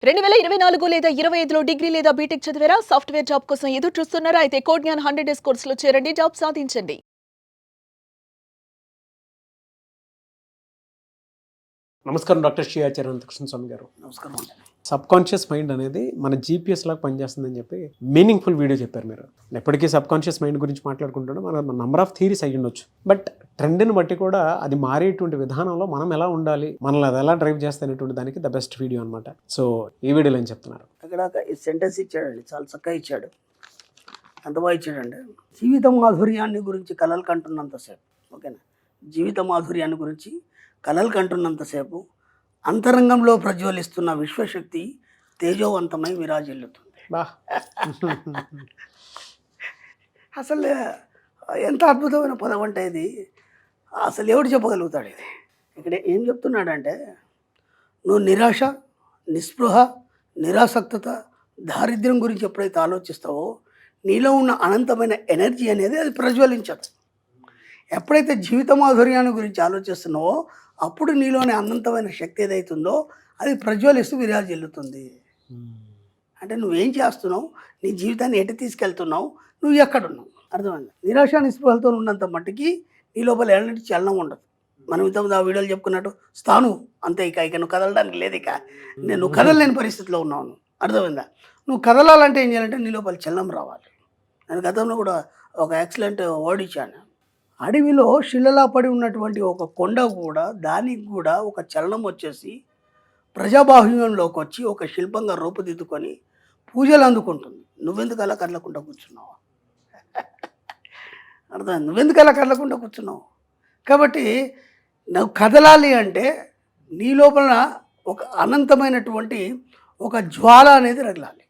2024 లేదా 25లో డిగ్రీ లేదా బీటెక్ చదివారా? సాఫ్ట్‌వేర్ జాబ్ కోసం ఎదురు చూస్తున్నారా? అయితే కోడ్ జ్ఞాన్ 100 డేస్ కోర్సులో చేరండి. జాబ్ సాధించండి. నమస్కారం డాక్టర్ శ్రీ ఆచార్య అనంతకృష్ణ స్వామి గారు. నమస్కారం అండి. సబ్ కాన్షియస్ మైండ్ అనేది మన జీపీఎస్ లాగా పనిచేస్తుందని చెప్పి మీనింగ్ఫుల్ వీడియో చెప్పారు మీరు. ఎప్పటికీ సబ్ కాన్షియస్ మైండ్ గురించి మాట్లాడుకుంటున్నాం. మన నంబర్ ఆఫ్ థీరీస్ అయ్యి ఉండొచ్చు, బట్ ట్రెండ్ని బట్టి కూడా అది మారేటువంటి విధానంలో మనం ఎలా ఉండాలి, మనల్ని అది ఎలా డ్రైవ్ చేస్తే అనేటువంటి దానికి ద బెస్ట్ వీడియో అనమాట. సో ఈ వీడియోలో ఏం చెప్తున్నారు? అక్కడ ఈ సెంటెన్స్ ఇచ్చాడండి, చాలా చక్కగా ఇచ్చాడు. ఎంత బాగా ఇచ్చాడంటే, జీవిత మాధుర్యాన్ని గురించి కలలు కంటున్నంతసేపు, ఓకేనా, జీవిత మాధుర్యాన్ని గురించి కలలు కంటున్నంతసేపు అంతరంగంలో ప్రజ్వలిస్తున్న విశ్వశక్తి తేజోవంతమై విరాజిల్లుతుంది. బా అసలు ఎంత అద్భుతమైన పదం అంటే ఇది. అసలు ఎవడు చెప్పగలుగుతాడు ఇది? ఇక్కడ ఏం చెప్తున్నాడంటే, నువ్వు నిరాశ, నిస్పృహ, నిరాసక్తత, దారిద్ర్యం గురించి ఎప్పుడైతే ఆలోచిస్తావో నీలో ఉన్న అనంతమైన ఎనర్జీ అనేది అది ప్రజ్వలించదు. ఎప్పుడైతే జీవిత మాధుర్యాన్ని గురించి ఆలోచిస్తున్నావో అప్పుడు నీలోని అనంతమైన శక్తి ఏదైతుందో అది ప్రజ్వలిస్తూ విరాజిల్లుతుంది. అంటే నువ్వేం చేస్తున్నావు, నీ జీవితాన్ని ఎటు తీసుకెళ్తున్నావు, నువ్వు ఎక్కడున్నావు, అర్థమైంది? నిరాశ నిస్పృహలతో ఉన్నంత మట్టికి నీ లోపల ఎలాంటి చలనం ఉండదు. మనం ఇంతకుముందు ఆ వీడియోలు చెప్పుకున్నట్టు స్థాను అంతే, ఇక నువ్వు కదలడానికి లేదు, ఇక నువ్వు కదలలేని పరిస్థితిలో ఉన్నావు, అర్థమైందా? నువ్వు కదలాలంటే ఏం చేయాలంటే నీ లోపల చలనం రావాలి. నేను గతంలో కూడా ఒక ఎక్సలెంట్ వర్డ్ ఇచ్చాను. అడవిలో శిలలా పడి ఉన్నటువంటి ఒక కొండ కూడా, దానికి కూడా ఒక చలనం వచ్చేసి ప్రజాబాహ్యంలోకి వచ్చి ఒక శిల్పంగా రూపుదిద్దుకొని పూజలు అందుకుంటుంది. నువ్వెందుకు అలా కదలకుండా కూర్చున్నావు? అర్థం, నువ్వెందుకు అలా కదలకుండా కూర్చున్నావు? కాబట్టి నువ్వు కదలాలి అంటే నీ లోపల ఒక అనంతమైనటువంటి ఒక జ్వాల అనేది రగలాలి.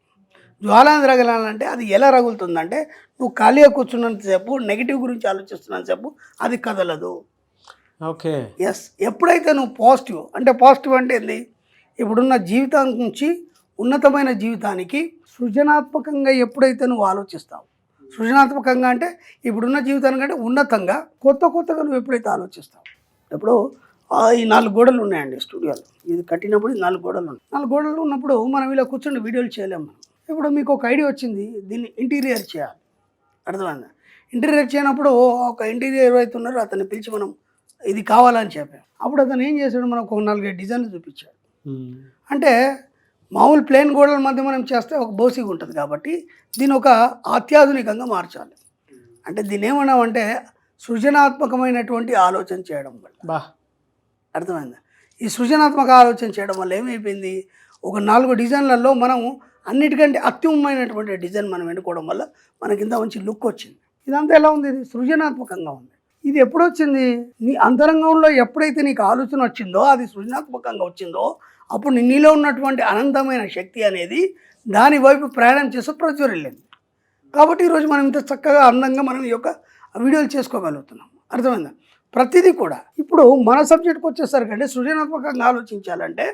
జ్వాల అనేది రగలాలంటే అది ఎలా రగులుతుందంటే, నువ్వు ఖాళీగా కూర్చున్నంతసేపు, నెగిటివ్ గురించి ఆలోచిస్తున్నంతసేపు అది కదలదు. Okay, yes. ఎప్పుడైతే నువ్వు పాజిటివ్ అంటే ఏంది, ఇప్పుడున్న జీవితం నుంచి ఉన్నతమైన జీవితానికి సృజనాత్మకంగా ఎప్పుడైతే నువ్వు ఆలోచిస్తావు, సృజనాత్మకంగా అంటే ఇప్పుడున్న జీవితానికంటే ఉన్నతంగా కొత్తగా నువ్వు ఎప్పుడైతే ఆలోచిస్తావు. ఇప్పుడు ఈ 4 గోడలు ఉన్నాయండి స్టూడియోలో. ఇది కట్టినప్పుడు 4 గోడలు ఉన్నాయి. 4 గోడలు ఉన్నప్పుడు మనం ఇలా కూర్చొని వీడియోలు చేయలేము. మనం ఇప్పుడు మీకు ఒక ఐడియా వచ్చింది, దీన్ని ఇంటీరియర్ చేయాలి, అర్థమైందా? ఇంటీరియర్ చేయనప్పుడు ఒక ఇంటీరియర్ ఎవరైతే ఉన్నారో అతన్ని పిలిచి మనం ఇది కావాలని చెప్పాం. అప్పుడు అతను ఏం చేశాడు, మనకు ఒక 4-5 డిజైన్లు చూపించాడు. అంటే మామూలు ప్లేన్ గోడల మధ్య మనం చేస్తే ఒక బోసిగా ఉంటుంది, కాబట్టి దీన్ని ఒక అత్యాధునికంగా మార్చాలి. అంటే దీన్ని ఏమన్నామంటే సృజనాత్మకమైనటువంటి ఆలోచన చేయడం వల్ల, అర్థమైందా? ఈ సృజనాత్మక ఆలోచన చేయడం వల్ల ఏమైపోయింది, ఒక 4 డిజైన్లలో మనం అన్నిటికంటే అత్యుత్తమైనటువంటి డిజైన్ మనం ఎన్నుకోవడం వల్ల మనకి ఇంత మంచి లుక్ వచ్చింది. ఇదంతా ఎలా ఉంది, ఇది సృజనాత్మకంగా ఉంది. ఇది ఎప్పుడు వచ్చింది, నీ అంతరంగంలో ఎప్పుడైతే నీకు ఆలోచన వచ్చిందో, అది సృజనాత్మకంగా వచ్చిందో, అప్పుడు నీలో ఉన్నటువంటి అనంతమైన శక్తి అనేది దాని వైపు ప్రయాణం చేసి ప్రజ్వరిల్లింది. కాబట్టి ఈరోజు మనం ఇంత చక్కగా అందంగా మనం ఈ యొక్క వీడియోలు చేసుకోగలుగుతున్నాం, అర్థమైందా? ప్రతిదీ కూడా ఇప్పుడు మన సబ్జెక్ట్కి వచ్చేసరికి అంటే సృజనాత్మకంగా ఆలోచించాలంటే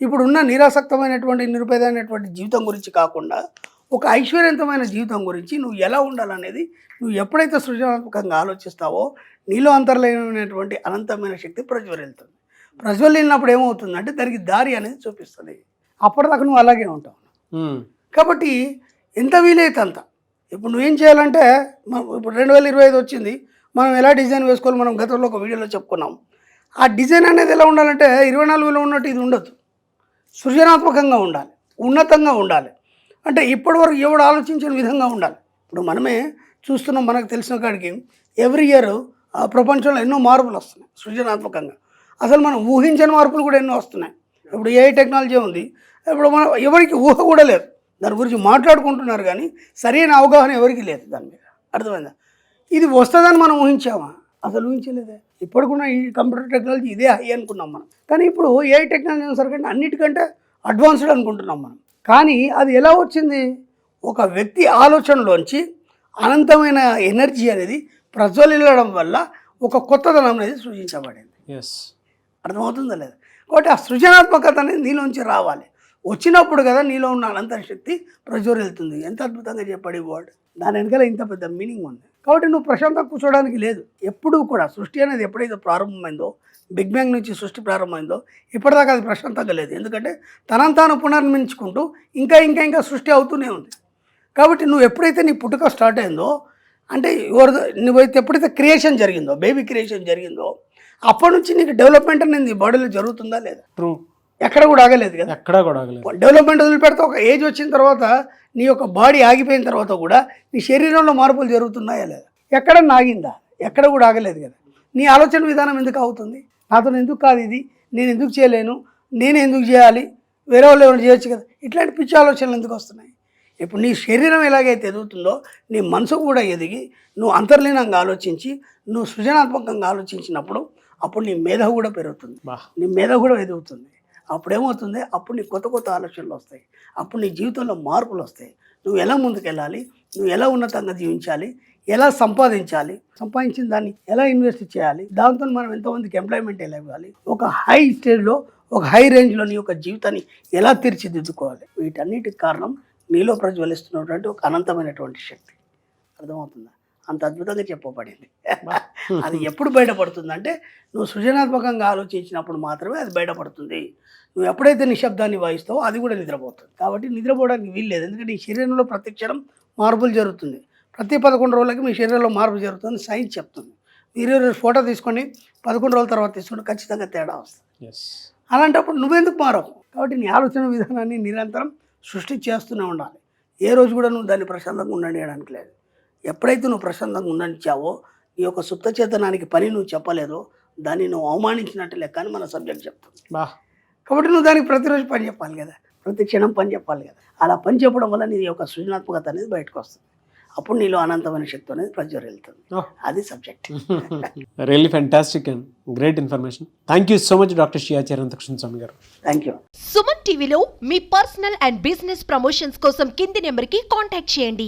ఇప్పుడున్న నిరాసక్తమైనటువంటి నిరుపేదమైనటువంటి జీవితం గురించి కాకుండా ఒక ఐశ్వర్యవంతమైన జీవితం గురించి నువ్వు ఎలా ఉండాలనేది నువ్వు ఎప్పుడైతే సృజనాత్మకంగా ఆలోచిస్తావో నీలో అంతర్లీనమైనటువంటి అనంతమైన శక్తి ప్రజ్వరిల్లుతుంది. ప్రజ్వలిల్లినప్పుడు ఏమవుతుందంటే దానికి దారి అనేది చూపిస్తుంది. అప్పటిదాకా నువ్వు అలాగే ఉంటావు. కాబట్టి ఎంత వీలైతే అంత. ఇప్పుడు నువ్వేం చేయాలంటే, ఇప్పుడు 2025 వచ్చింది, మనం ఎలా డిజైన్ వేసుకోవాలి మనం గతంలో ఒక వీడియోలో చెప్పుకున్నాం. ఆ డిజైన్ అనేది ఎలా ఉండాలంటే 24లో ఉన్నట్టు ఇది ఉండదు, సృజనాత్మకంగా ఉండాలి, ఉన్నతంగా ఉండాలి. అంటే ఇప్పటివరకు ఎవడు ఆలోచించిన విధంగా ఉండాలి. ఇప్పుడు మనమే చూస్తున్నాం, మనకు తెలిసిన కాడికి ఎవ్రీ ఇయర్ ప్రపంచంలో ఎన్నో మార్పులు వస్తున్నాయి సృజనాత్మకంగా. అసలు మనం ఊహించని మార్పులు కూడా ఎన్నో వస్తున్నాయి. ఇప్పుడు ఏఐ టెక్నాలజీ ఉంది, ఇప్పుడు మనం ఎవరికి ఊహ కూడా లేదు, దాని గురించి మాట్లాడుకుంటున్నారు కానీ సరైన అవగాహన ఎవరికి లేదు దాని మీద, అర్థమైందా? ఇది వస్తుందని మనం ఊహించామా? అసలు ఊహించలేదే. ఇప్పటికున్న ఈ కంప్యూటర్ టెక్నాలజీ ఇదే హై అనుకున్నాం మనం, కానీ ఇప్పుడు ఏఐ టెక్నాలజీ అనేసరికి అన్నిటికంటే అడ్వాన్స్డ్ అనుకుంటున్నాం మనం. కానీ అది ఎలా వచ్చింది, ఒక వ్యక్తి ఆలోచనలోంచి అనంతమైన ఎనర్జీ అనేది ప్రజ్వలిల్లడం వల్ల ఒక కొత్తదనం అనేది సృజించబడింది. అర్థమవుతుందా లేదా? కాబట్టి ఆ సృజనాత్మకత అనేది నీలోంచి రావాలి. వచ్చినప్పుడు కదా నీలో ఉన్న అనంత శక్తి ప్రజ్వరిల్లుతుంది. ఎంత అద్భుతంగా చెప్పాడు ఈ వర్డ్. దాని వెనకాల ఇంత పెద్ద మీనింగ్ ఉంది. కాబట్టి నువ్వు ప్రశాంతంగా కూర్చోవడానికి లేదు. ఎప్పుడూ కూడా సృష్టి అనేది ఎప్పుడైతే ప్రారంభమైందో, బిగ్ బ్యాంగ్ నుంచి సృష్టి ప్రారంభమైందో ఇప్పటిదాకా అది ప్రశాంతంగా లేదు. ఎందుకంటే తనను తాను పునర్నిర్మించుకుంటూ ఇంకా సృష్టి అవుతూనే ఉంది. కాబట్టి నువ్వు ఎప్పుడైతే నీ పుట్టుక స్టార్ట్ అయిందో, అంటే నువ్వైతే ఎప్పుడైతే క్రియేషన్ జరిగిందో, బేబీ క్రియేషన్ జరిగిందో, అప్పటి నుంచి నీకు డెవలప్మెంట్ అనేది నీ బాడీలో జరుగుతుందా లేదా? ట్రూ. ఎక్కడ కూడా ఆగలేదు కదా. ఎక్కడా కూడా ఆగలేదు. డెవలప్మెంట్ వదిలిపెడితే ఒక ఏజ్ వచ్చిన తర్వాత నీ యొక్క బాడీ ఆగిపోయిన తర్వాత కూడా నీ శరీరంలో మార్పులు జరుగుతున్నాయా లేదా? ఎక్కడన్నా ఆగిందా? ఎక్కడ కూడా ఆగలేదు కదా. నీ ఆలోచన విధానం ఎందుకు అవుతుంది? నాతో ఎందుకు కాదు ఇది, నేను ఎందుకు చేయలేను, నేను ఎందుకు చేయాలి, వేరే వాళ్ళు ఎవరు చేయొచ్చు కదా, ఇట్లాంటి పిచ్చి ఆలోచనలు ఎందుకు వస్తున్నాయి? ఇప్పుడు నీ శరీరం ఎలాగైతే ఎదుగుతుందో నీ మనసు కూడా ఎదిగి నువ్వు అంతర్లీనంగా ఆలోచించి నువ్వు సృజనాత్మకంగా ఆలోచించినప్పుడు అప్పుడు నీ మేధ కూడా పెరుగుతుంది, నీ మేధ కూడా ఎదుగుతుంది. అప్పుడు ఏమవుతుంది? అప్పుడు నీ కొత్త ఆలోచనలు వస్తాయి. అప్పుడు నీ జీవితంలో మార్పులు వస్తాయి. నువ్వు ఎలా ముందుకెళ్ళాలి, నువ్వు ఎలా ఉన్నతంగా జీవించాలి, ఎలా సంపాదించాలి, సంపాదించిన దాన్ని ఎలా ఇన్వెస్ట్ చేయాలి, దాంతో మనం ఎంతోమందికి ఎంప్లాయ్మెంట్ ఎలా ఇవ్వాలి, ఒక హై స్టేజ్లో ఒక హై రేంజ్లో నీ యొక్క జీవితాన్ని ఎలా తీర్చిదిద్దుకోవాలి, వీటన్నిటికి కారణం నీలో ప్రజ్వలిస్తున్నటువంటి ఒక అనంతమైనటువంటి శక్తి. అర్థమవుతుందా? అంత అద్భుతంగా చెప్పబడింది. అది ఎప్పుడు బయటపడుతుందంటే నువ్వు సృజనాత్మకంగా ఆలోచించినప్పుడు మాత్రమే అది బయటపడుతుంది. నువ్వు ఎప్పుడైతే నిశ్శబ్దాన్ని వాయిస్తావో అది కూడా నిద్రపోతుంది. కాబట్టి నిద్రపోవడానికి వీల్లేదు. ఎందుకంటే ఈ శరీరంలో ప్రతి క్షణం మార్పులు జరుగుతుంది. ప్రతి 11 రోజులకి మీ శరీరంలో మార్పు జరుగుతుంది సైన్స్ చెప్తుంది. మీరు ఫోటో తీసుకోండి, 11 రోజుల తర్వాత తీసుకుంటే ఖచ్చితంగా తేడా వస్తుంది. అలాంటప్పుడు నువ్వెందుకు మారవు? కాబట్టి నీ ఆలోచన విధానాన్ని నిరంతరం సృష్టి చేస్తూనే ఉండాలి. ఏ రోజు కూడా నువ్వు దాన్ని ప్రశాంతంగా ఉండడానికి లేదు. ఎప్పుడైతే నువ్వు ప్రశాంతంగా ఉండనిచ్చావో, నీ యొక్క సుప్త చేతనానికి పని నువ్వు చెప్పలేదో దాన్ని నువ్వు అవమానించినట్టు లెక్క అని మన సబ్జెక్ట్ చెప్తుంది. కాబట్టి నువ్వు దానికి ప్రతిరోజు పని చెప్పాలి కదా, ప్రతి క్షణం పని చెప్పాలి కదా. అలా పని చెప్పడం వల్ల నీ యొక్క సృజనాత్మకత అనేది బయటకు వస్తుంది. అప్పుడు నీలో అనంతమైన శక్తి అనేది ప్రజ్వరిల్లుతుంది. అది subject. Really fantastic and great information. Thank you so much doctor Shri Acharya Anantakrishna Swamy గారు. Thank you. సుమన్ టీవీలో మీ పర్సనల్ అండ్ బిజినెస్ ప్రమోషన్స్ కోసం కింది నెంబర్కి కాంటాక్ట్ చేయండి.